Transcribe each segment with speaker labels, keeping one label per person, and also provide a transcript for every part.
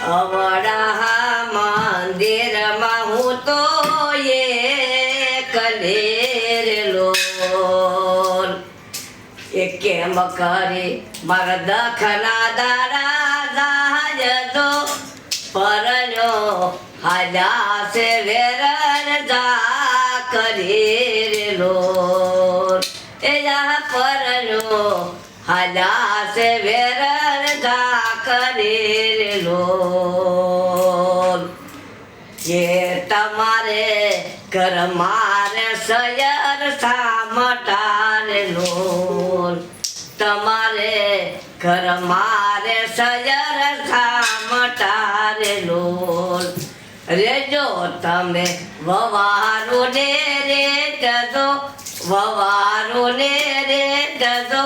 Speaker 1: અવડા મંદિરમાં હું તો કલેરેલો એ કેમ કરી મારા દખના દાડા જાજો પરણ્યો હાજા છે વેરણ જા કરેલો એ જા પરણ્યો હાજા છે વેરણ જા કરેલો એ તમારે ઘર મારે સયર સામટારેલો તમારે ઘર મારે સયર સામટારેલો રેજો તમે વવારું ને રે જજો વવારું ને રે જજો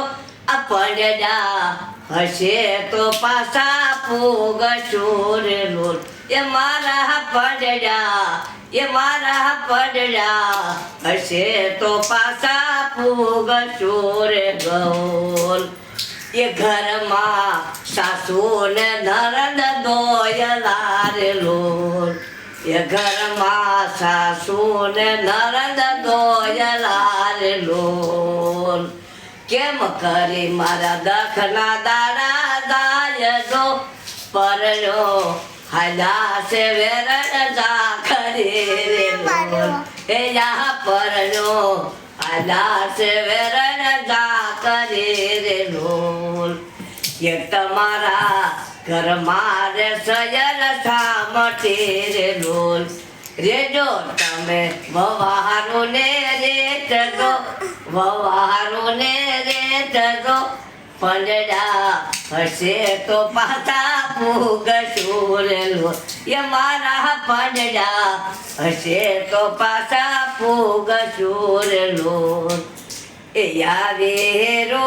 Speaker 1: આ પડ્યા હશે તો પાછા ફૂગશું રે લોલ એ મારા પડ્યા હશે તો પાછા ફૂગશું રે ગોલ એ ઘરમાં સાસુ ને નરદ દોયલા રે લોલ એ ઘરમાં સાસુ ને નરદ દોયલા રે લોલ કેમ કરી મારા દખના દાડા દાયજો પરણ્યો હાજા છે વેરણ જા કરે રે લોલ એ જા પરણ્યો હાજા છે વેરણ જા કરે રે લોલ એ તમારા ઘર મારે સયર સામટે રે લોલ રેજો તમે વવારું ને રે જજો વવારું ને રે જજો પડ્યા હશે તો પાછા ફૂગશું રે લોલ એ મારા પડ્યા હશે તો પાછા ફૂગશું રે લોલ એ આવે રો